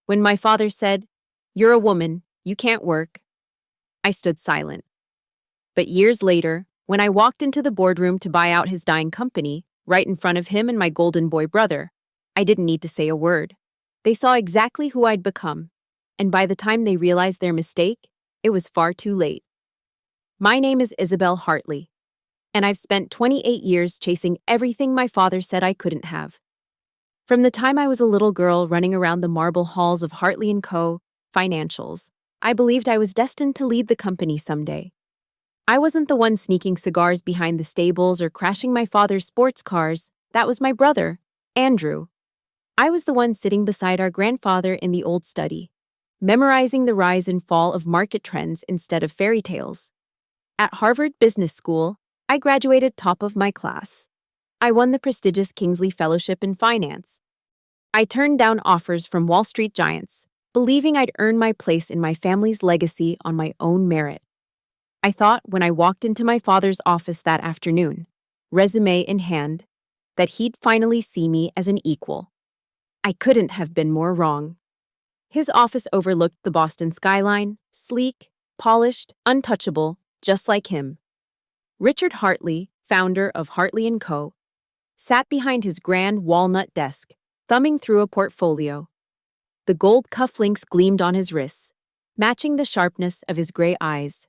When my father said, "You're a woman, you can't work," I stood silent. But years later, when I walked into the boardroom to buy out his dying company, right in front of him and my golden boy brother, I didn't need to say a word. They saw exactly who I'd become, and by the time they realized their mistake, it was far too late. My name is Isabel Hartley, and I've spent 28 years chasing everything my father said I couldn't have. From the time I was a little girl running around the marble halls of Hartley & Co. Financials, I believed I was destined to lead the company someday. I wasn't the one sneaking cigars behind the stables or crashing my father's sports cars. That was my brother, Andrew. I was the one sitting beside our grandfather in the old study, memorizing the rise and fall of market trends instead of fairy tales. At Harvard Business School, I graduated top of my class. I won the prestigious Kingsley Fellowship in Finance. I turned down offers from Wall Street giants, believing I'd earn my place in my family's legacy on my own merit. I thought when I walked into my father's office that afternoon, resume in hand, that he'd finally see me as an equal. I couldn't have been more wrong. His office overlooked the Boston skyline, sleek, polished, untouchable, just like him. Richard Hartley, founder of Hartley & Co., sat behind his grand walnut desk, thumbing through a portfolio. The gold cufflinks gleamed on his wrists, matching the sharpness of his gray eyes.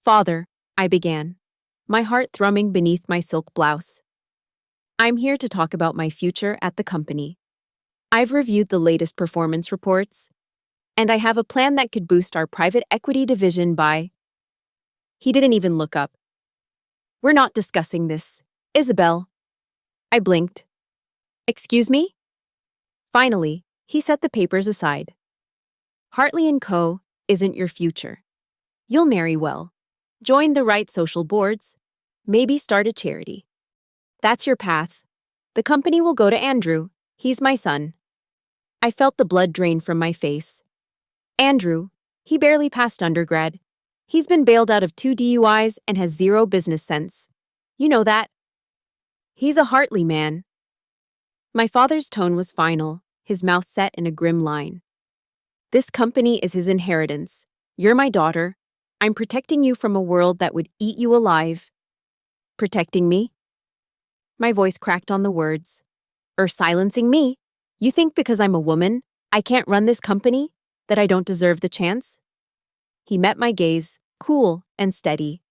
"Father," I began, my heart thrumming beneath my silk blouse. "I'm here to talk about my future at the company. I've reviewed the latest performance reports, and I have a plan that could boost our private equity division by—" He didn't even look up. "We're not discussing this, Isabel." I blinked. "Excuse me?" Finally, he set the papers aside. "Hartley & Co. isn't your future. You'll marry well, join the right social boards, maybe start a charity. That's your path. The company will go to Andrew. He's my son." I felt the blood drain from my face. Andrew, he barely passed undergrad. He's been bailed out of 2 DUIs and has 0 business sense. You know that. He's a Hartley man. My father's tone was final, his mouth set in a grim line. "This company is his inheritance. You're my daughter. I'm protecting you from a world that would eat you alive." "Protecting me?" My voice cracked on the words. Silencing me? You think because I'm a woman, I can't run this company, that I don't deserve the chance?" He met my gaze, cool and steady.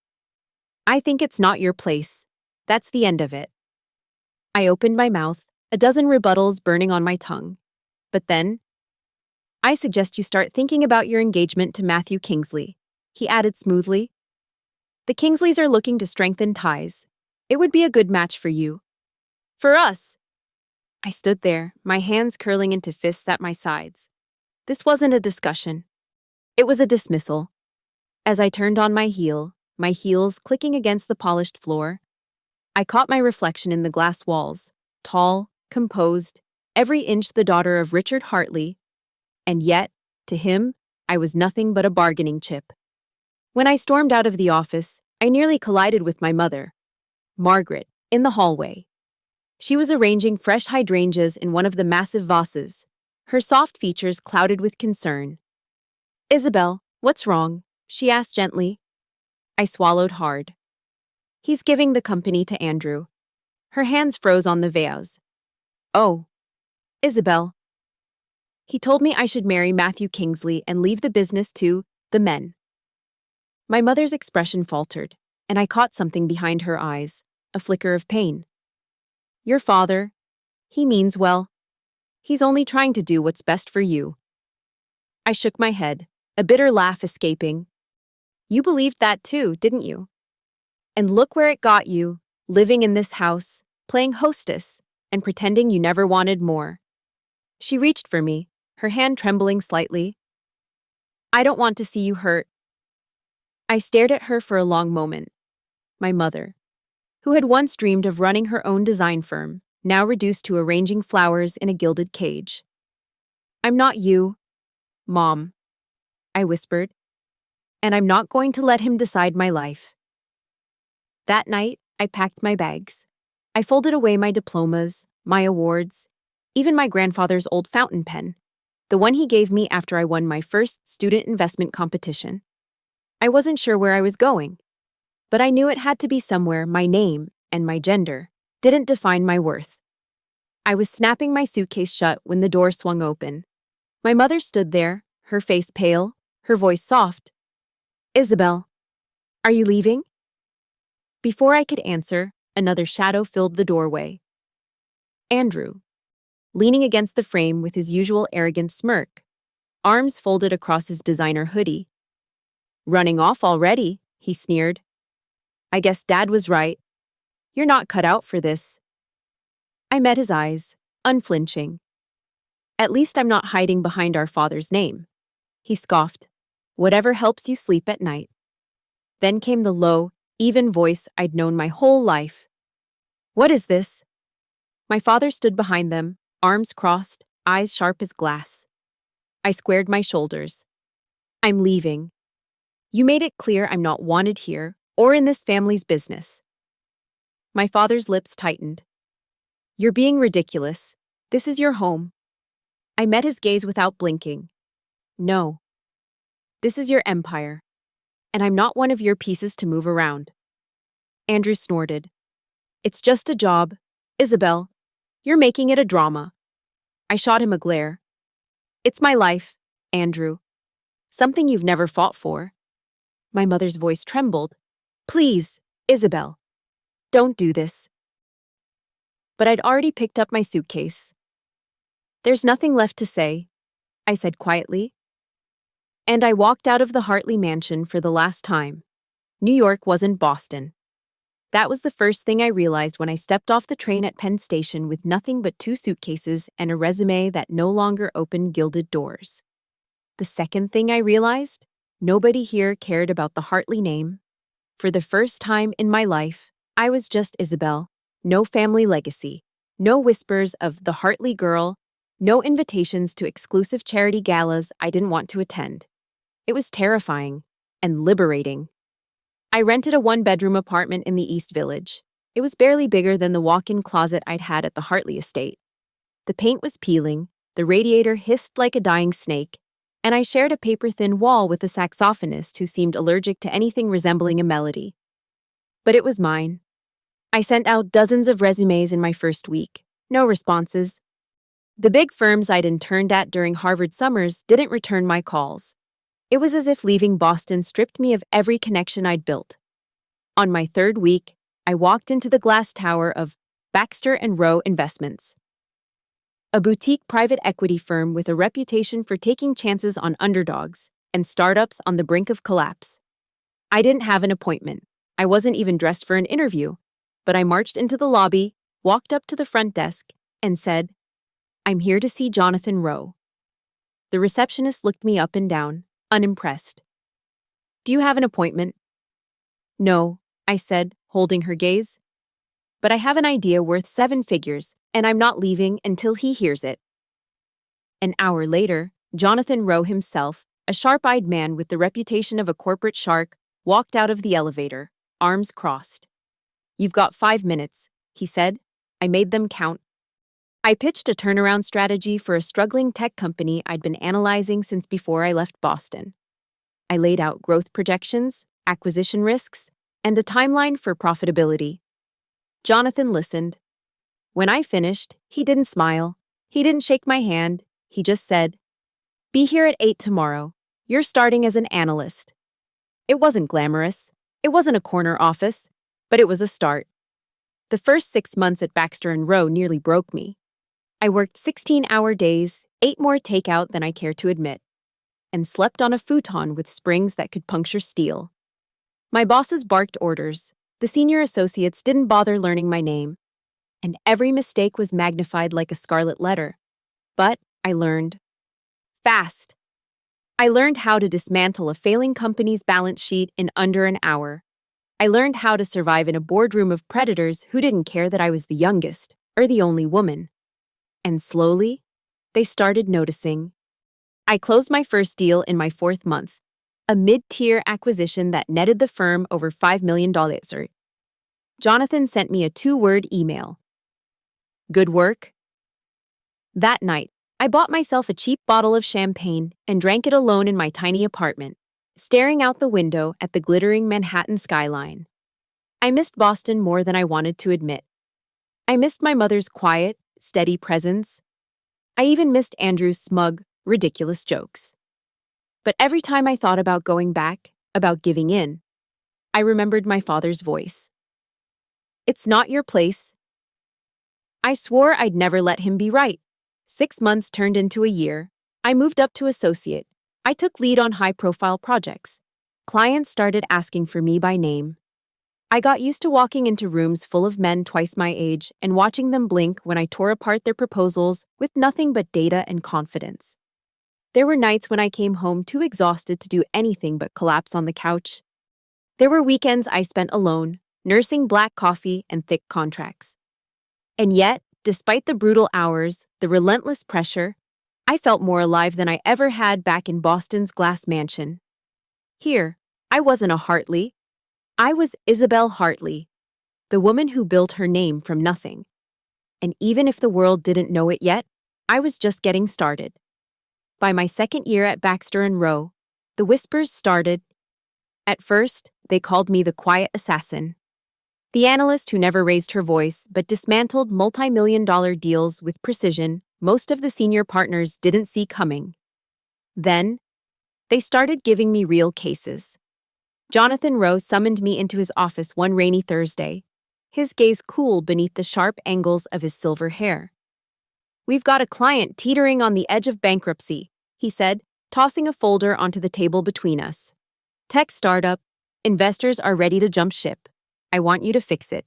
"I think it's not your place. That's the end of it." I opened my mouth, a dozen rebuttals burning on my tongue. But then, "I suggest you start thinking about your engagement to Matthew Kingsley," he added smoothly. "The Kingsleys are looking to strengthen ties. It would be a good match for you. For us." I stood there, my hands curling into fists at my sides. This wasn't a discussion. It was a dismissal. As I turned on my heel, my heels clicking against the polished floor, I caught my reflection in the glass walls, tall, composed, every inch the daughter of Richard Hartley, and yet, to him, I was nothing but a bargaining chip. When I stormed out of the office, I nearly collided with my mother, Margaret, in the hallway. She was arranging fresh hydrangeas in one of the massive vases, her soft features clouded with concern. "Isabel, what's wrong?" she asked gently. I swallowed hard. "He's giving the company to Andrew." Her hands froze on the vase. "Oh, Isabel." "He told me I should marry Matthew Kingsley and leave the business to the men." My mother's expression faltered, and I caught something behind her eyes, a flicker of pain. "Your father, he means well. He's only trying to do what's best for you." I shook my head, a bitter laugh escaping. "You believed that too, didn't you? And look where it got you, living in this house, playing hostess, and pretending you never wanted more." She reached for me, her hand trembling slightly. "I don't want to see you hurt." I stared at her for a long moment. My mother, who had once dreamed of running her own design firm, now reduced to arranging flowers in a gilded cage. "I'm not you, Mom," I whispered, "and I'm not going to let him decide my life." That night, I packed my bags. I folded away my diplomas, my awards, even my grandfather's old fountain pen. the one he gave me after I won my first student investment competition. I wasn't sure where I was going, but I knew it had to be somewhere my name and my gender didn't define my worth. I was snapping my suitcase shut when the door swung open. My mother stood there, her face pale, her voice soft. "Isabel, are you leaving?" Before I could answer, another shadow filled the doorway. Andrew, leaning against the frame with his usual arrogant smirk, arms folded across his designer hoodie. "Running off already," he sneered. "I guess Dad was right. You're not cut out for this." I met his eyes, unflinching. "At least I'm not hiding behind our father's name." He scoffed. "Whatever helps you sleep at night." Then came the low, even voice I'd known my whole life. "What is this?" My father stood behind them, arms crossed, eyes sharp as glass. I squared my shoulders. "I'm leaving. You made it clear I'm not wanted here or in this family's business." My father's lips tightened. "You're being ridiculous. This is your home." I met his gaze without blinking. "No. This is your empire, and I'm not one of your pieces to move around." Andrew snorted. "It's just a job. Isabel, you're making it a drama." I shot him a glare. "It's my life, Andrew. Something you've never fought for." My mother's voice trembled. "Please, Isabel, don't do this." But I'd already picked up my suitcase. "There's nothing left to say," I said quietly. And I walked out of the Hartley mansion for the last time. New York wasn't Boston. That was the first thing I realized when I stepped off the train at Penn Station with nothing but 2 suitcases and a resume that no longer opened gilded doors. The second thing I realized, nobody here cared about the Hartley name. For the first time in my life, I was just Isabel. No family legacy. No whispers of the Hartley girl. No invitations to exclusive charity galas I didn't want to attend. It was terrifying and liberating. I rented a 1-bedroom apartment in the East Village. It was barely bigger than the walk-in closet I'd had at the Hartley estate. The paint was peeling, the radiator hissed like a dying snake, and I shared a paper-thin wall with a saxophonist who seemed allergic to anything resembling a melody. But it was mine. I sent out dozens of resumes in my first week. No responses. The big firms I'd interned at during Harvard summers didn't return my calls. It was as if leaving Boston stripped me of every connection I'd built. On my 3rd week, I walked into the glass tower of Baxter & Rowe Investments, a boutique private equity firm with a reputation for taking chances on underdogs and startups on the brink of collapse. I didn't have an appointment. I wasn't even dressed for an interview, but I marched into the lobby, walked up to the front desk, and said, "I'm here to see Jonathan Rowe." The receptionist looked me up and down, unimpressed. "Do you have an appointment?" "No," I said, holding her gaze. "But I have an idea worth 7 figures, and I'm not leaving until he hears it." An hour later, Jonathan Rowe himself, a sharp-eyed man with the reputation of a corporate shark, walked out of the elevator, arms crossed. "You've got 5 minutes," he said. I made them count. I pitched a turnaround strategy for a struggling tech company I'd been analyzing since before I left Boston. I laid out growth projections, acquisition risks, and a timeline for profitability. Jonathan listened. When I finished, he didn't smile. He didn't shake my hand. He just said, "Be here at 8 tomorrow. You're starting as an analyst." It wasn't glamorous. It wasn't a corner office, but it was a start. The first 6 months at Baxter & Rowe nearly broke me. I worked 16-hour days, ate more takeout than I care to admit, and slept on a futon with springs that could puncture steel. My bosses barked orders. The senior associates didn't bother learning my name, and every mistake was magnified like a scarlet letter. But I learned. Fast. I learned how to dismantle a failing company's balance sheet in under an hour. I learned how to survive in a boardroom of predators who didn't care that I was the youngest or the only woman. And slowly, they started noticing. I closed my first deal in my 4th month, a mid-tier acquisition that netted the firm over $5 million. Jonathan sent me a 2-word email. "Good work." That night, I bought myself a cheap bottle of champagne and drank it alone in my tiny apartment, staring out the window at the glittering Manhattan skyline. I missed Boston more than I wanted to admit. I missed my mother's quiet, steady presence. I even missed Andrew's smug, ridiculous jokes. But every time I thought about going back, about giving in, I remembered my father's voice. It's not your place. I swore I'd never let him be right. 6 months turned into a year. I moved up to associate. I took lead on high-profile projects. Clients started asking for me by name. I got used to walking into rooms full of men twice my age and watching them blink when I tore apart their proposals with nothing but data and confidence. There were nights when I came home too exhausted to do anything but collapse on the couch. There were weekends I spent alone, nursing black coffee and thick contracts. And yet, despite the brutal hours, the relentless pressure, I felt more alive than I ever had back in Boston's glass mansion. Here, I wasn't a Hartley. I was Isabel Hartley, the woman who built her name from nothing. And even if the world didn't know it yet, I was just getting started. By my second year at Baxter & Rowe, the whispers started. At first, they called me the quiet assassin. The analyst who never raised her voice but dismantled multi-million-dollar deals with precision most of the senior partners didn't see coming. Then, they started giving me real cases. Jonathan Rowe summoned me into his office one rainy Thursday, his gaze cool beneath the sharp angles of his silver hair. "We've got a client teetering on the edge of bankruptcy," he said, tossing a folder onto the table between us. "Tech startup. Investors are ready to jump ship. I want you to fix it."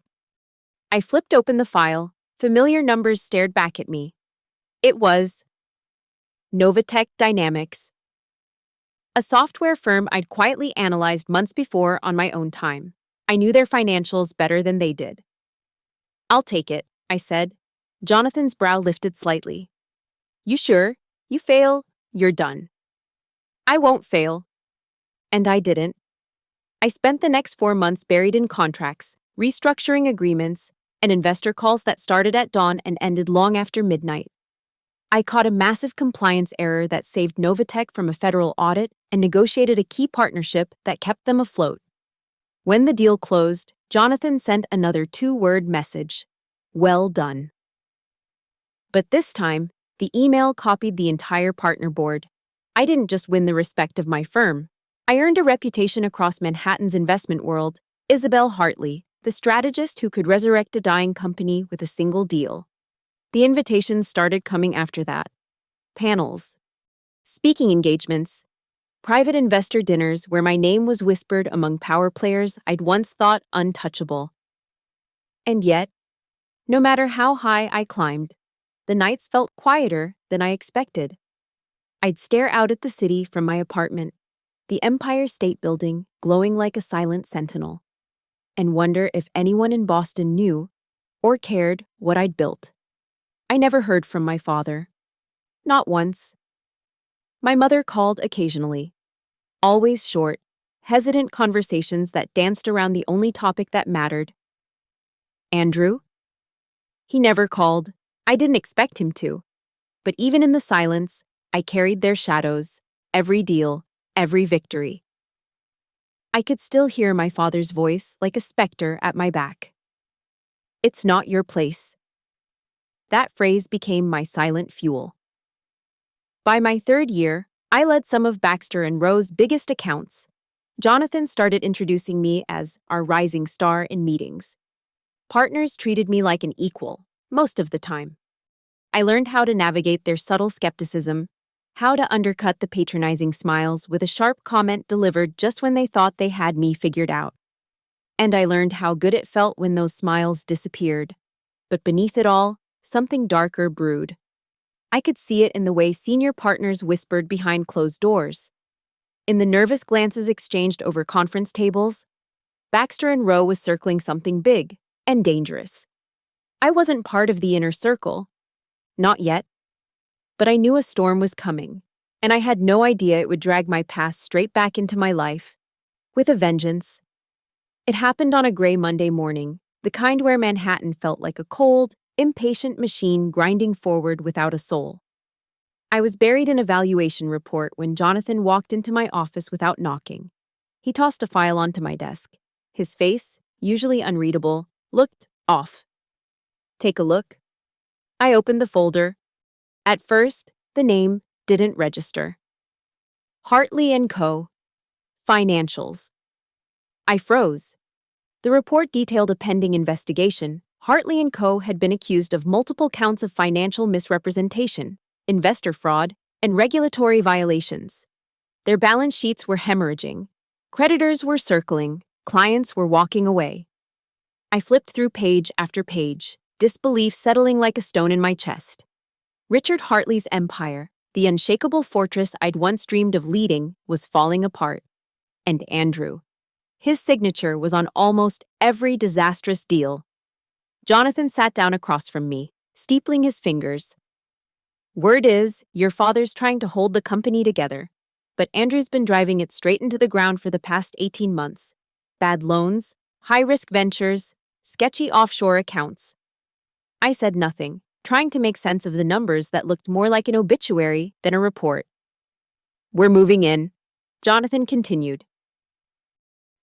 I flipped open the file. Familiar numbers stared back at me. It was Novatech Dynamics, a software firm I'd quietly analyzed months before on my own time. I knew their financials better than they did. "I'll take it," I said. Jonathan's brow lifted slightly. "You sure? You fail, you're done." "I won't fail." And I didn't. I spent the next 4 months buried in contracts, restructuring agreements, and investor calls that started at dawn and ended long after midnight. I caught a massive compliance error that saved Novatech from a federal audit and negotiated a key partnership that kept them afloat. When the deal closed, Jonathan sent another 2-word message: "Well done." But this time, the email copied the entire partner board. I didn't just win the respect of my firm. I earned a reputation across Manhattan's investment world, Isabel Hartley, the strategist who could resurrect a dying company with a single deal. The invitations started coming after that. Panels, speaking engagements, private investor dinners where my name was whispered among power players I'd once thought untouchable. And yet, no matter how high I climbed, the nights felt quieter than I expected. I'd stare out at the city from my apartment, the Empire State Building glowing like a silent sentinel, and wonder if anyone in Boston knew or cared what I'd built. I never heard from my father. Not once. My mother called occasionally. Always short, hesitant conversations that danced around the only topic that mattered. Andrew? He never called. I didn't expect him to. But even in the silence, I carried their shadows, every deal, every victory. I could still hear my father's voice like a specter at my back. "It's not your place." That phrase became my silent fuel. By my 3rd year, I led some of Baxter & Rowe's biggest accounts. Jonathan started introducing me as our rising star in meetings. Partners treated me like an equal, most of the time. I learned how to navigate their subtle skepticism, how to undercut the patronizing smiles with a sharp comment delivered just when they thought they had me figured out. And I learned how good it felt when those smiles disappeared. But beneath it all, something darker brewed. I could see it in the way senior partners whispered behind closed doors. In the nervous glances exchanged over conference tables, Baxter & Rowe was circling something big and dangerous. I wasn't part of the inner circle. Not yet. But I knew a storm was coming, and I had no idea it would drag my past straight back into my life, with a vengeance. It happened on a gray Monday morning, the kind where Manhattan felt like a cold, impatient machine grinding forward without a soul. I was buried in a valuation report when Jonathan walked into my office without knocking. He tossed a file onto my desk. His face, usually unreadable, looked off. Take a look. I opened the folder. At first, the name didn't register. Hartley & Co. Financials. I froze. The report detailed a pending investigation. Hartley & Co. had been accused of multiple counts of financial misrepresentation, investor fraud, and regulatory violations. Their balance sheets were hemorrhaging. Creditors were circling. Clients were walking away. I flipped through page after page, disbelief settling like a stone in my chest. Richard Hartley's empire, the unshakable fortress I'd once dreamed of leading, was falling apart. And Andrew. His signature was on almost every disastrous deal. Jonathan sat down across from me, steepling his fingers. Word is, your father's trying to hold the company together, but Andrew's been driving it straight into the ground for the past 18 months. Bad loans, high-risk ventures, sketchy offshore accounts. I said nothing, trying to make sense of the numbers that looked more like an obituary than a report. We're moving in, Jonathan continued.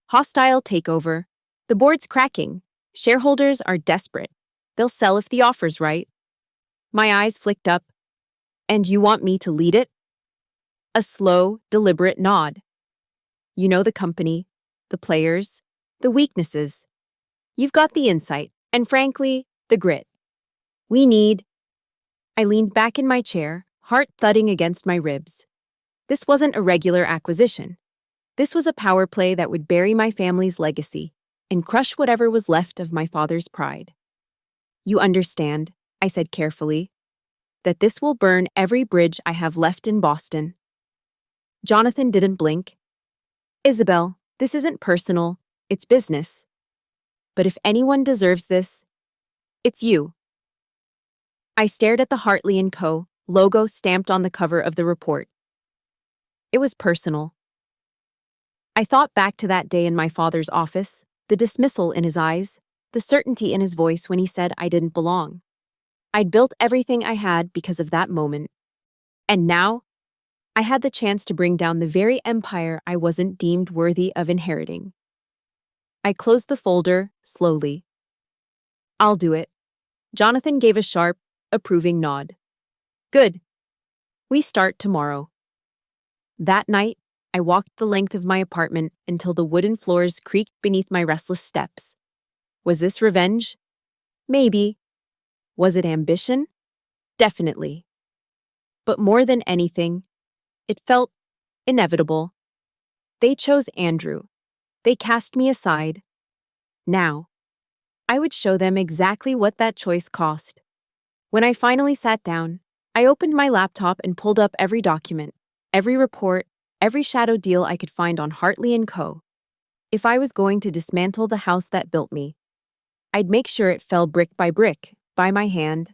Hostile takeover. The board's cracking. Shareholders are desperate. They'll sell if the offer's right. My eyes flicked up. And you want me to lead it? A slow, deliberate nod. You know the company, the players, the weaknesses. You've got the insight, and frankly, the grit. We need. I leaned back in my chair, heart thudding against my ribs. This wasn't a regular acquisition. This was a power play that would bury my family's legacy and crush whatever was left of my father's pride. You understand, I said carefully, that this will burn every bridge I have left in Boston. Jonathan didn't blink. Isabel, this isn't personal, it's business. But if anyone deserves this, it's you. I stared at the Hartley & Co. logo stamped on the cover of the report. It was personal. I thought back to that day in my father's office, the dismissal in his eyes, the certainty in his voice when he said I didn't belong. I'd built everything I had because of that moment. And now, I had the chance to bring down the very empire I wasn't deemed worthy of inheriting. I closed the folder, slowly. I'll do it. Jonathan gave a sharp, approving nod. Good. We start tomorrow. That night, I walked the length of my apartment until the wooden floors creaked beneath my restless steps. Was this revenge? Maybe. Was it ambition? Definitely. But more than anything, it felt inevitable. They chose Andrew. They cast me aside. Now, I would show them exactly what that choice cost. When I finally sat down, I opened my laptop and pulled up every document, every report, every shadow deal I could find on Hartley & Co. If I was going to dismantle the house that built me, I'd make sure it fell brick by brick, by my hand.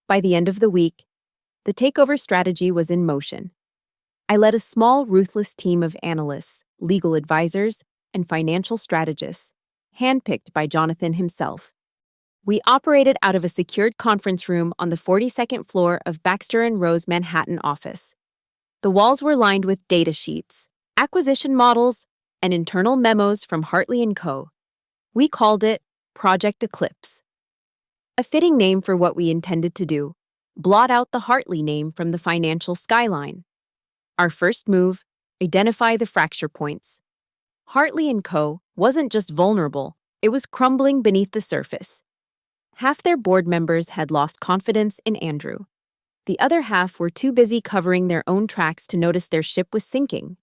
By the end of the week, the takeover strategy was in motion. I led a small, ruthless team of analysts, legal advisors, and financial strategists, handpicked by Jonathan himself. We operated out of a secured conference room on the 42nd floor of Baxter & Rose Manhattan office. The walls were lined with data sheets, acquisition models, and internal memos from Hartley & Co. We called it Project Eclipse. A fitting name for what we intended to do, blot out the Hartley name from the financial skyline. Our first move, identify the fracture points. Hartley & Co. wasn't just vulnerable, it was crumbling beneath the surface. Half their board members had lost confidence in Andrew. The other half were too busy covering their own tracks to notice their ship was sinking.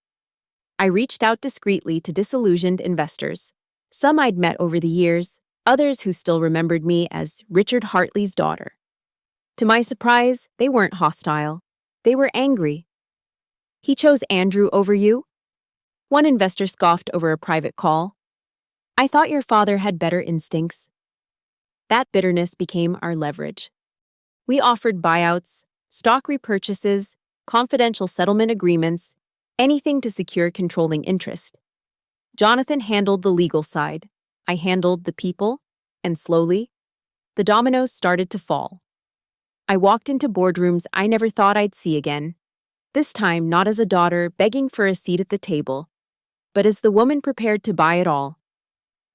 I reached out discreetly to disillusioned investors. Some I'd met over the years, others who still remembered me as Richard Hartley's daughter. To my surprise, they weren't hostile. They were angry. He chose Andrew over you? One investor scoffed over a private call. I thought your father had better instincts. That bitterness became our leverage. We offered buyouts, stock repurchases, confidential settlement agreements, anything to secure controlling interest. Jonathan handled the legal side. I handled the people, and slowly, the dominoes started to fall. I walked into boardrooms I never thought I'd see again. This time, not as a daughter begging for a seat at the table, but as the woman prepared to buy it all.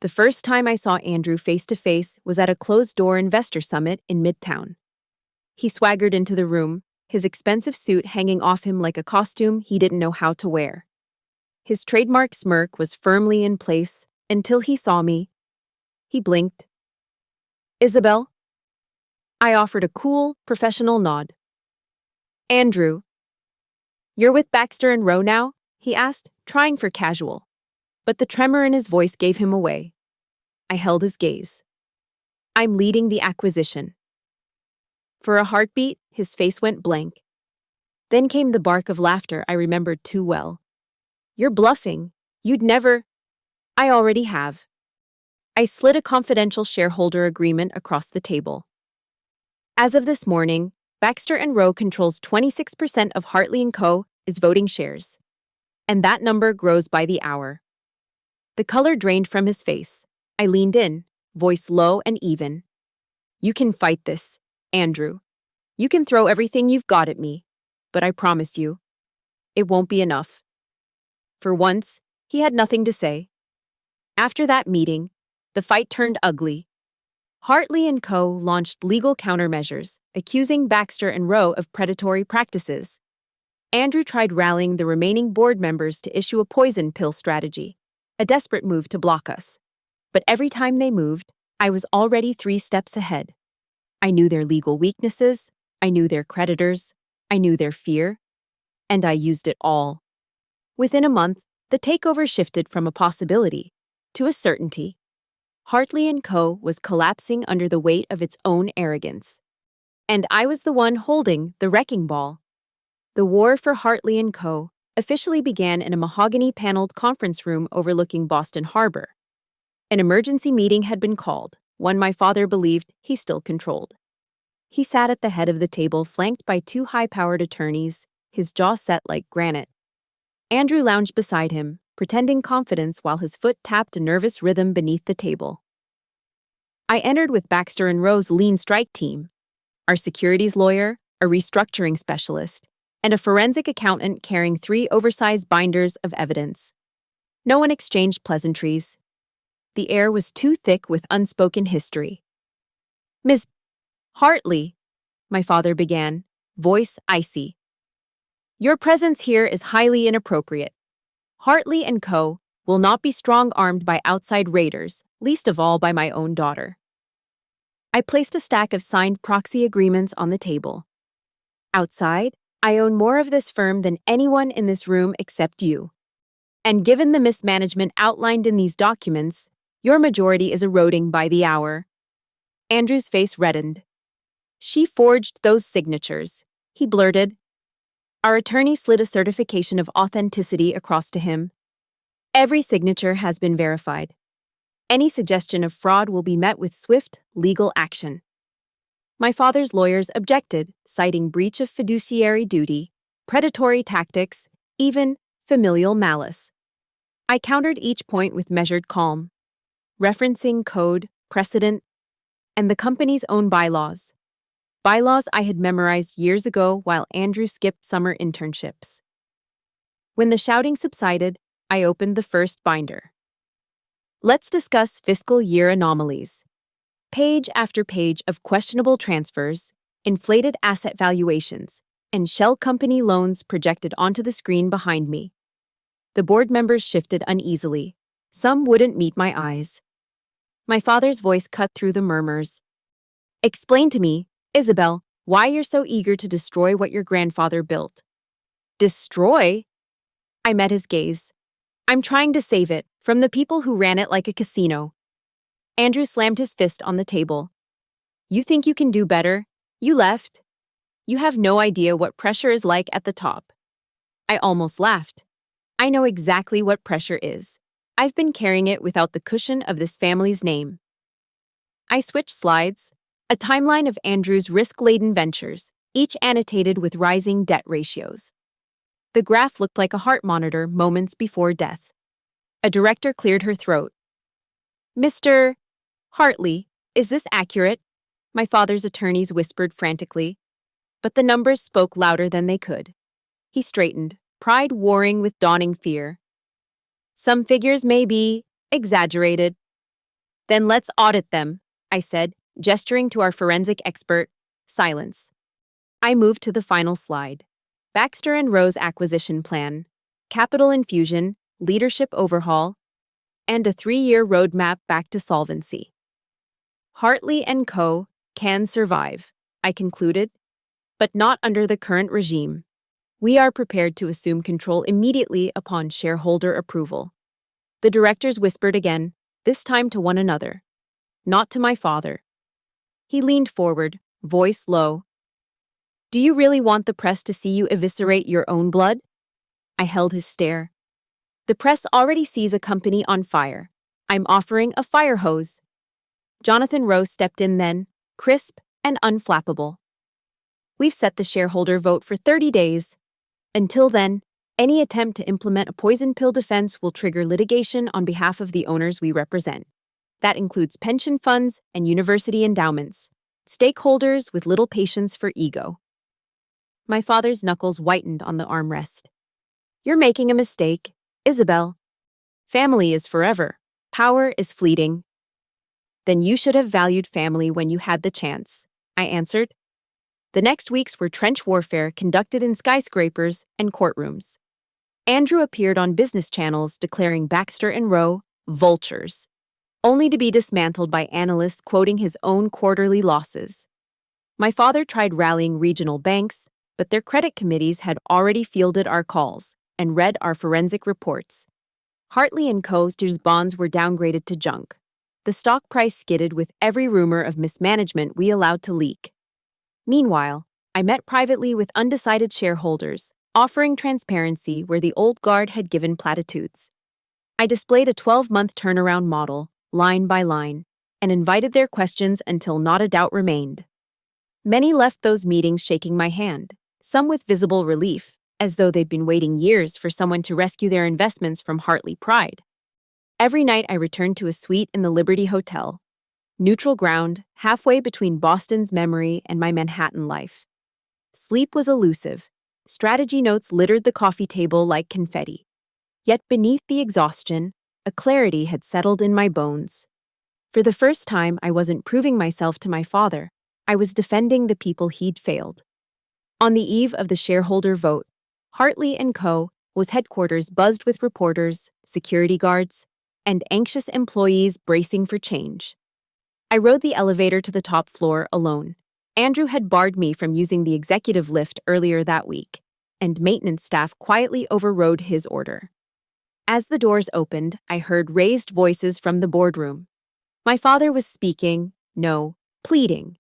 The first time I saw Andrew face to face was at a closed-door investor summit in Midtown. He swaggered into the room, his expensive suit hanging off him like a costume he didn't know how to wear. His trademark smirk was firmly in place until he saw me. He blinked. "Isabel?" I offered a cool, professional nod. "Andrew." "You're with Baxter and Rowe now?" he asked, trying for casual. But the tremor in his voice gave him away. I held his gaze. "I'm leading the acquisition." For a heartbeat, his face went blank. Then came the bark of laughter I remembered too well. "You're bluffing. You'd never—" "I already have." I slid a confidential shareholder agreement across the table. As of this morning, Baxter and Rowe controls 26% of Hartley & Co. is voting shares. And that number grows by the hour. The color drained from his face. I leaned in, voice low and even. "You can fight this, Andrew. You can throw everything you've got at me. But I promise you, it won't be enough." For once, he had nothing to say. After that meeting, the fight turned ugly. Hartley & Co. launched legal countermeasures, accusing Baxter and Rowe of predatory practices. Andrew tried rallying the remaining board members to issue a poison pill strategy, a desperate move to block us. But every time they moved, I was already 3 steps ahead. I knew their legal weaknesses, I knew their creditors, I knew their fear, and I used it all. Within a month, the takeover shifted from a possibility to a certainty. Hartley & Co. was collapsing under the weight of its own arrogance. And I was the one holding the wrecking ball. The war for Hartley & Co. officially began in a mahogany-paneled conference room overlooking Boston Harbor. An emergency meeting had been called, one my father believed he still controlled. He sat at the head of the table, flanked by 2 high-powered attorneys, his jaw set like granite. Andrew lounged beside him, pretending confidence while his foot tapped a nervous rhythm beneath the table. I entered with Baxter and Rowe's lean strike team, our securities lawyer, a restructuring specialist, and a forensic accountant carrying 3 oversized binders of evidence. No one exchanged pleasantries. The air was too thick with unspoken history. "Miss Hartley," my father began, voice icy. "Your presence here is highly inappropriate. Hartley & Co. will not be strong-armed by outside raiders, least of all by my own daughter." I placed a stack of signed proxy agreements on the table. "Outside, I own more of this firm than anyone in this room except you. And given the mismanagement outlined in these documents, your majority is eroding by the hour." Andrew's face reddened. "She forged those signatures," he blurted. Our attorney slid a certification of authenticity across to him. "Every signature has been verified. Any suggestion of fraud will be met with swift legal action." My father's lawyers objected, citing breach of fiduciary duty, predatory tactics, even familial malice. I countered each point with measured calm, referencing code, precedent, and the company's own bylaws. Bylaws I had memorized years ago while Andrew skipped summer internships. When the shouting subsided, I opened the first binder. "Let's discuss fiscal year anomalies." Page after page of questionable transfers, inflated asset valuations, and shell company loans projected onto the screen behind me. The board members shifted uneasily. Some wouldn't meet my eyes. My father's voice cut through the murmurs. "Explain to me, Isabel, why you're so eager to destroy what your grandfather built." "Destroy?" I met his gaze. "I'm trying to save it from the people who ran it like a casino." Andrew slammed his fist on the table. "You think you can do better? You left. You have no idea what pressure is like at the top." I almost laughed. I know exactly what pressure is. I've been carrying it without the cushion of this family's name. I switched slides, a timeline of Andrew's risk-laden ventures, each annotated with rising debt ratios. The graph looked like a heart monitor moments before death. A director cleared her throat. "Mr. Hartley, is this accurate?" My father's attorneys whispered frantically. but the numbers spoke louder than they could. He straightened, pride warring with dawning fear. Some figures may be exaggerated. Then let's audit them, I said, gesturing to our forensic expert. Silence. I moved to the final slide. Baxter and Rowe's acquisition plan, capital infusion, leadership overhaul, and a 3-year roadmap back to solvency. Hartley & Co. can survive, I concluded, but not under the current regime. We are prepared to assume control immediately upon shareholder approval. The directors whispered again, this time to one another, not to my father. He leaned forward, voice low. Do you really want the press to see you eviscerate your own blood? I held his stare. The press already sees a company on fire. I'm offering a fire hose. Jonathan Rowe stepped in then, crisp and unflappable. We've set the shareholder vote for 30 days. Until then, any attempt to implement a poison pill defense will trigger litigation on behalf of the owners we represent. That includes pension funds and university endowments, stakeholders with little patience for ego. My father's knuckles whitened on the armrest. You're making a mistake, Isabel. Family is forever. Power is fleeting. Then you should have valued family when you had the chance, I answered. The next weeks were trench warfare conducted in skyscrapers and courtrooms. Andrew appeared on business channels declaring Baxter and Rowe vultures, only to be dismantled by analysts quoting his own quarterly losses. My father tried rallying regional banks, but their credit committees had already fielded our calls and read our forensic reports. Hartley & Co.'s bonds were downgraded to junk. The stock price skidded with every rumor of mismanagement we allowed to leak. Meanwhile, I met privately with undecided shareholders, offering transparency where the old guard had given platitudes. I displayed a 12-month turnaround model, line by line, and invited their questions until not a doubt remained. Many left those meetings shaking my hand, some with visible relief, as though they'd been waiting years for someone to rescue their investments from Hartley pride. Every night I returned to a suite in the Liberty Hotel, neutral ground, halfway between Boston's memory and my Manhattan life. Sleep was elusive. Strategy notes littered the coffee table like confetti. Yet beneath the exhaustion, a clarity had settled in my bones. For the first time, I wasn't proving myself to my father. I was defending the people he'd failed. On the eve of the shareholder vote, Hartley & Co. was headquarters buzzed with reporters, security guards, and anxious employees bracing for change. I rode the elevator to the top floor alone. Andrew had barred me from using the executive lift earlier that week, and maintenance staff quietly overrode his order. As the doors opened, I heard raised voices from the boardroom. My father was speaking, no, pleading,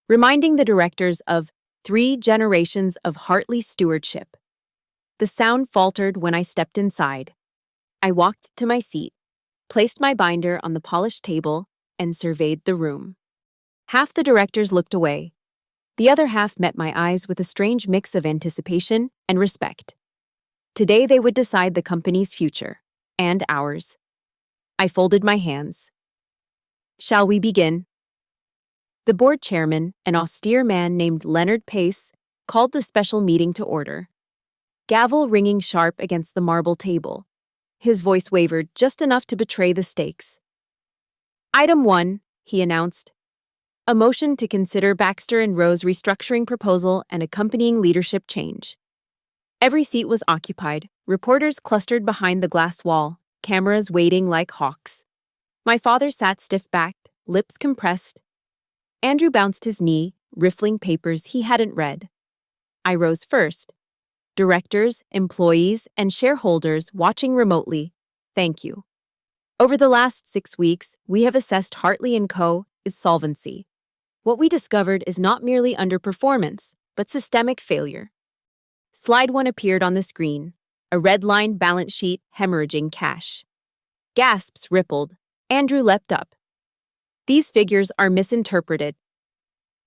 reminding the directors of 3 generations of Hartley stewardship. The sound faltered when I stepped inside. I walked to my seat, placed my binder on the polished table, and surveyed the room. Half the directors looked away. The other half met my eyes with a strange mix of anticipation and respect. Today they would decide the company's future, and ours. I folded my hands. Shall we begin? The board chairman, an austere man named Leonard Pace, called the special meeting to order. Gavel ringing sharp against the marble table. His voice wavered just enough to betray the stakes. Item 1, he announced. A motion to consider Baxter and Rowe's restructuring proposal and accompanying leadership change. Every seat was occupied, reporters clustered behind the glass wall, cameras waiting like hawks. My father sat stiff-backed, lips compressed. Andrew bounced his knee, riffling papers he hadn't read. I rose first. Directors, employees, and shareholders watching remotely, thank you. Over the last 6 weeks, we have assessed Hartley & Co.'s solvency. What we discovered is not merely underperformance, but systemic failure. Slide 1 appeared on the screen, a red-lined balance sheet hemorrhaging cash. Gasps rippled. Andrew leapt up. These figures are misinterpreted.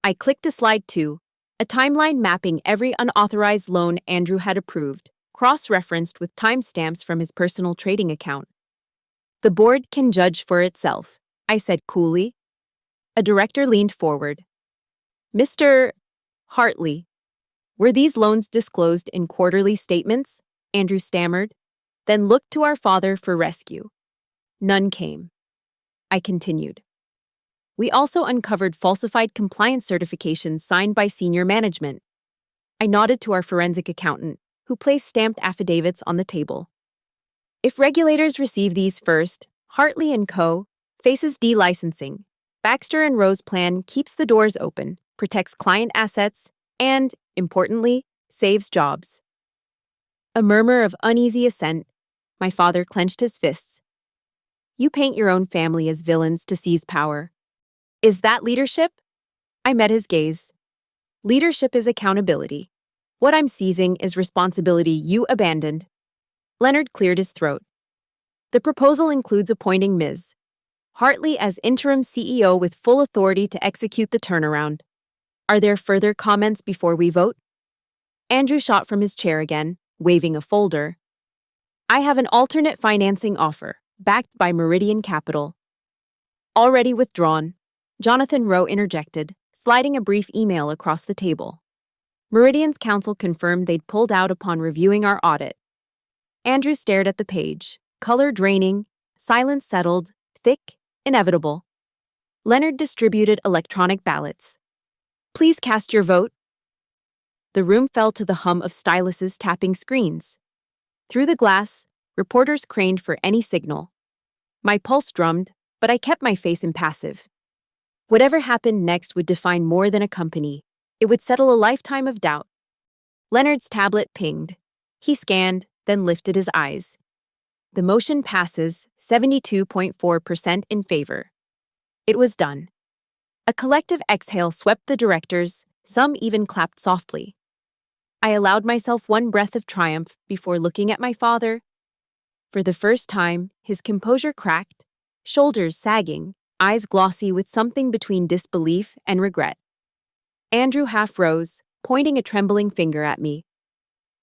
I clicked to slide 2, a timeline mapping every unauthorized loan Andrew had approved, cross-referenced with timestamps from his personal trading account. The board can judge for itself, I said coolly. A director leaned forward. Mr. Hartley, Were these loans disclosed in quarterly statements? Andrew stammered, then looked to our father for rescue. None came. I continued. We also uncovered falsified compliance certifications signed by senior management. I nodded to our forensic accountant, who placed stamped affidavits on the table. If regulators receive these first, Hartley & Co. faces delicensing. Baxter & Rose plan keeps the doors open, protects client assets, and, importantly, saves jobs. A murmur of uneasy assent. My father clenched his fists. You paint your own family as villains to seize power. Is that leadership? I met his gaze. Leadership is accountability. What I'm seizing is responsibility you abandoned. Leonard cleared his throat. The proposal includes appointing Ms. Hartley as interim CEO with full authority to execute the turnaround. Are there further comments before we vote? Andrew shot from his chair again, waving a folder. I have an alternate financing offer, backed by Meridian Capital. Already withdrawn, Jonathan Rowe interjected, sliding a brief email across the table. Meridian's counsel confirmed they'd pulled out upon reviewing our audit. Andrew stared at the page, color draining, silence settled, thick, inevitable. Leonard distributed electronic ballots. Please cast your vote. The room fell to the hum of styluses tapping screens. Through the glass, reporters craned for any signal. My pulse drummed, but I kept my face impassive. Whatever happened next would define more than a company. It would settle a lifetime of doubt. Leonard's tablet pinged. He scanned, then lifted his eyes. The motion passes, 72.4% in favor. It was done. A collective exhale swept the directors, some even clapped softly. I allowed myself one breath of triumph before looking at my father. For the first time, his composure cracked, shoulders sagging, eyes glossy with something between disbelief and regret. Andrew half rose, pointing a trembling finger at me.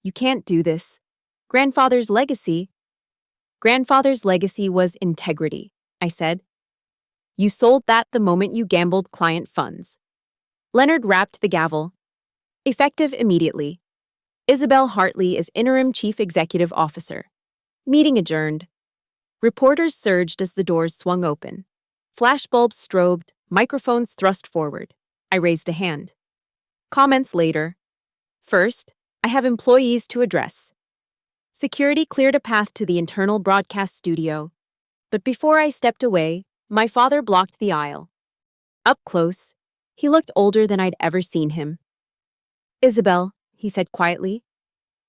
You can't do this. Grandfather's legacy was integrity, I said. You sold that the moment you gambled client funds. Leonard rapped the gavel. Effective immediately. Isabel Hartley is interim chief executive officer. Meeting adjourned. Reporters surged as the doors swung open. Flashbulbs strobed, microphones thrust forward. I raised a hand. Comments later. First, I have employees to address. Security cleared a path to the internal broadcast studio. But before I stepped away, my father blocked the aisle. Up close, he looked older than I'd ever seen him. Isabel, he said quietly,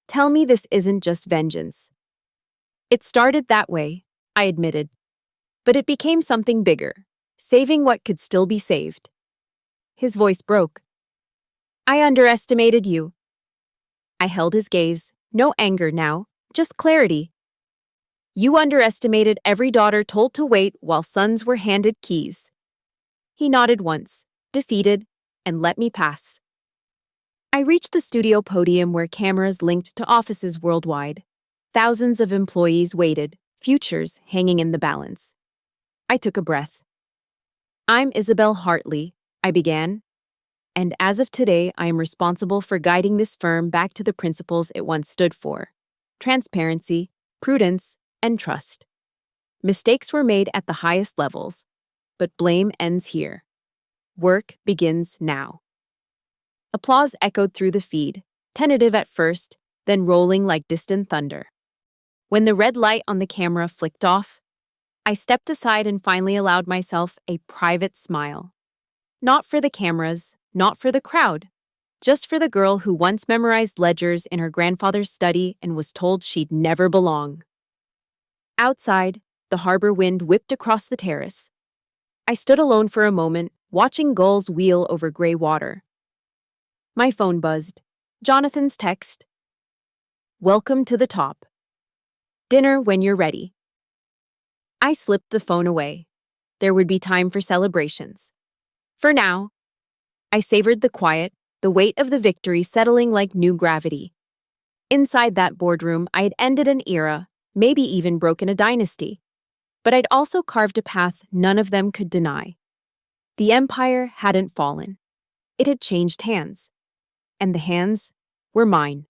tell me this isn't just vengeance. It started that way, I admitted. But it became something bigger, saving what could still be saved. His voice broke. I underestimated you. I held his gaze, no anger now, just clarity. You underestimated every daughter told to wait while sons were handed keys. He nodded once, defeated, and let me pass. I reached the studio podium where cameras linked to offices worldwide. Thousands of employees waited, futures hanging in the balance. I took a breath. I'm Isabel Hartley, I began. And as of today, I am responsible for guiding this firm back to the principles it once stood for: transparency, prudence, and trust. Mistakes were made at the highest levels, but blame ends here. Work begins now. Applause echoed through the feed, tentative at first, then rolling like distant thunder. When the red light on the camera flicked off, I stepped aside and finally allowed myself a private smile. Not for the cameras, not for the crowd, just for the girl who once memorized ledgers in her grandfather's study and was told she'd never belong. Outside, the harbor wind whipped across the terrace. I stood alone for a moment, watching gulls wheel over gray water. My phone buzzed. Jonathan's text. Welcome to the top. Dinner when you're ready. I slipped the phone away. There would be time for celebrations. For now, I savored the quiet, the weight of the victory settling like new gravity. Inside that boardroom, I had ended an era, maybe even broken a dynasty. But I'd also carved a path none of them could deny. The empire hadn't fallen. It had changed hands. And the hands were mine.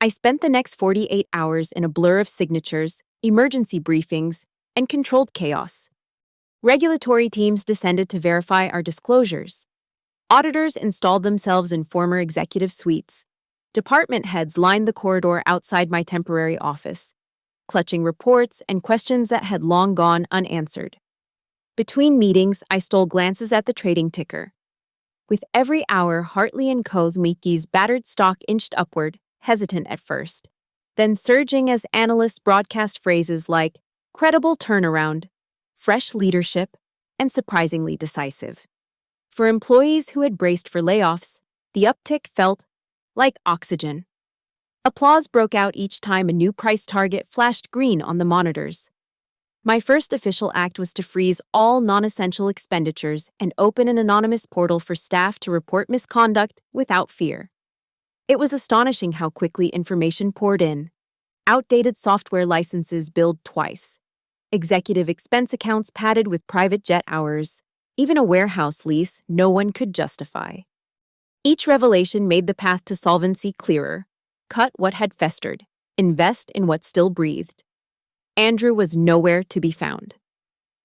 I spent the next 48 hours in a blur of signatures, emergency briefings, and controlled chaos. Regulatory teams descended to verify our disclosures. Auditors installed themselves in former executive suites. Department heads lined the corridor outside my temporary office, clutching reports and questions that had long gone unanswered. Between meetings, I stole glances at the trading ticker. With every hour, Hartley & Co.'s Mickey's battered stock inched upward, hesitant at first, then surging as analysts broadcast phrases like credible turnaround, fresh leadership, and surprisingly decisive. For employees who had braced for layoffs, the uptick felt like oxygen. Applause broke out each time a new price target flashed green on the monitors. My first official act was to freeze all non-essential expenditures and open an anonymous portal for staff to report misconduct without fear. It was astonishing how quickly information poured in. Outdated software licenses billed twice. Executive expense accounts padded with private jet hours. Even a warehouse lease no one could justify. Each revelation made the path to solvency clearer. Cut what had festered. Invest in what still breathed. Andrew was nowhere to be found.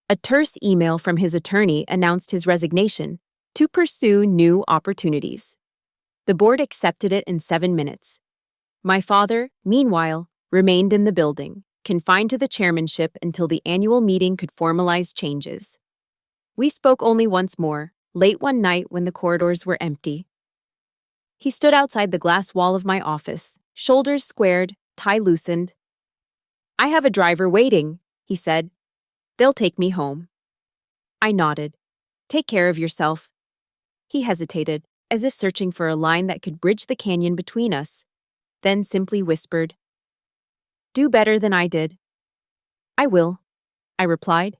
A terse email from his attorney announced his resignation to pursue new opportunities. The board accepted it in 7 minutes. My father, meanwhile, remained in the building, confined to the chairmanship until the annual meeting could formalize changes. We spoke only once more, late one night when the corridors were empty. He stood outside the glass wall of my office, shoulders squared, tie loosened. "I have a driver waiting," he said. "They'll take me home." I nodded. "Take care of yourself." He hesitated, as if searching for a line that could bridge the canyon between us, then simply whispered, "Do better than I did." "I will," I replied.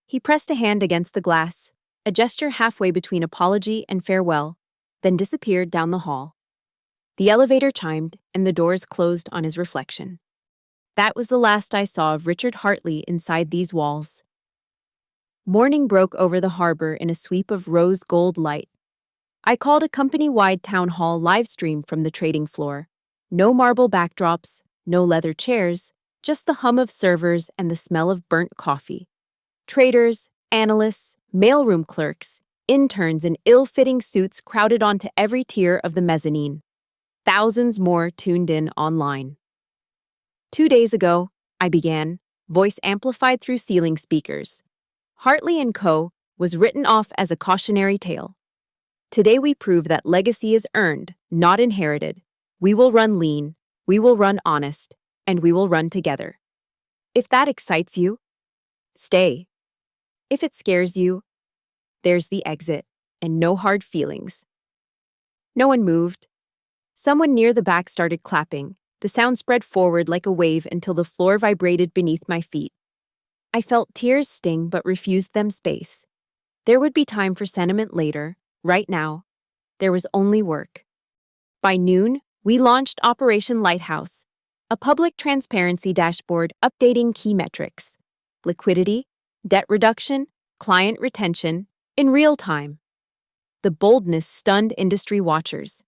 He pressed a hand against the glass, a gesture halfway between apology and farewell, then disappeared down the hall. The elevator chimed, and the doors closed on his reflection. That was the last I saw of Richard Hartley inside these walls. Morning broke over the harbor in a sweep of rose-gold light. I called a company-wide town hall live stream from the trading floor. No marble backdrops, no leather chairs, just the hum of servers and the smell of burnt coffee. Traders, analysts, mailroom clerks, interns in ill-fitting suits crowded onto every tier of the mezzanine. Thousands more tuned in online. 2 days ago, I began, voice amplified through ceiling speakers. Hartley & Co. was written off as a cautionary tale. Today we prove that legacy is earned, not inherited. We will run lean, we will run honest, and we will run together. If that excites you, stay. If it scares you, there's the exit, and no hard feelings. No one moved. Someone near the back started clapping. The sound spread forward like a wave until the floor vibrated beneath my feet. I felt tears sting but refused them space. There would be time for sentiment later. Right now, there was only work. By noon, we launched Operation Lighthouse, a public transparency dashboard updating key metrics: liquidity, debt reduction, client retention, in real time. The boldness stunned industry watchers.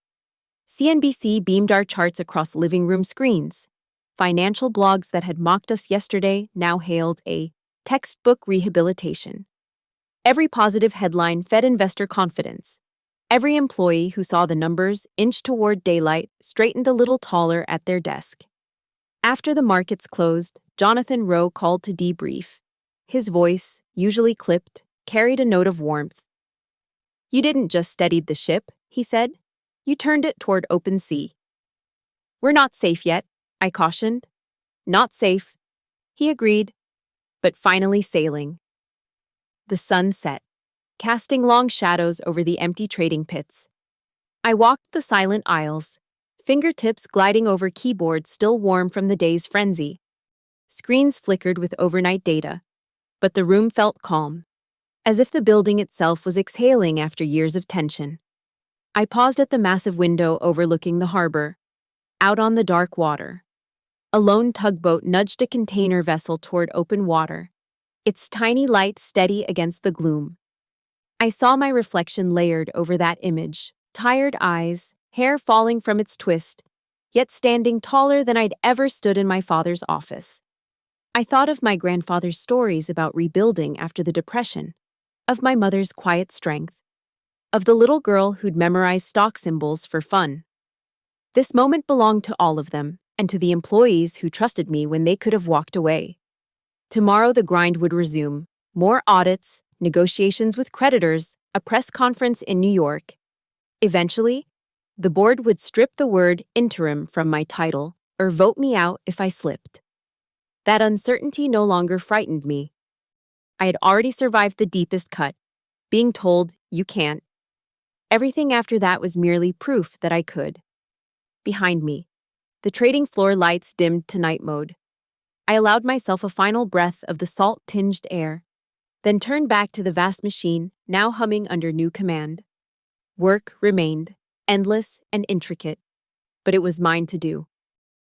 CNBC beamed our charts across living room screens. Financial blogs that had mocked us yesterday now hailed a textbook rehabilitation. Every positive headline fed investor confidence. Every employee who saw the numbers inch toward daylight straightened a little taller at their desk. After the markets closed, Jonathan Rowe called to debrief. His voice, usually clipped, carried a note of warmth. "You didn't just steady the ship," he said. "You turned it toward open sea." "We're not safe yet," I cautioned. "Not safe," he agreed, but finally sailing. The sun set, casting long shadows over the empty trading pits. I walked the silent aisles, fingertips gliding over keyboards still warm from the day's frenzy. Screens flickered with overnight data, but the room felt calm, as if the building itself was exhaling after years of tension. I paused at the massive window overlooking the harbor. Out on the dark water, a lone tugboat nudged a container vessel toward open water, its tiny light steady against the gloom. I saw my reflection layered over that image, tired eyes, hair falling from its twist, yet standing taller than I'd ever stood in my father's office. I thought of my grandfather's stories about rebuilding after the Depression, of my mother's quiet strength, of the little girl who'd memorized stock symbols for fun. This moment belonged to all of them, and to the employees who trusted me when they could have walked away. Tomorrow the grind would resume. More audits, negotiations with creditors, a press conference in New York. Eventually, the board would strip the word interim from my title or vote me out if I slipped. That uncertainty no longer frightened me. I had already survived the deepest cut, being told, "You can't." Everything after that was merely proof that I could. Behind me, the trading floor lights dimmed to night mode. I allowed myself a final breath of the salt-tinged air, then turned back to the vast machine, now humming under new command. Work remained, endless and intricate, but it was mine to do.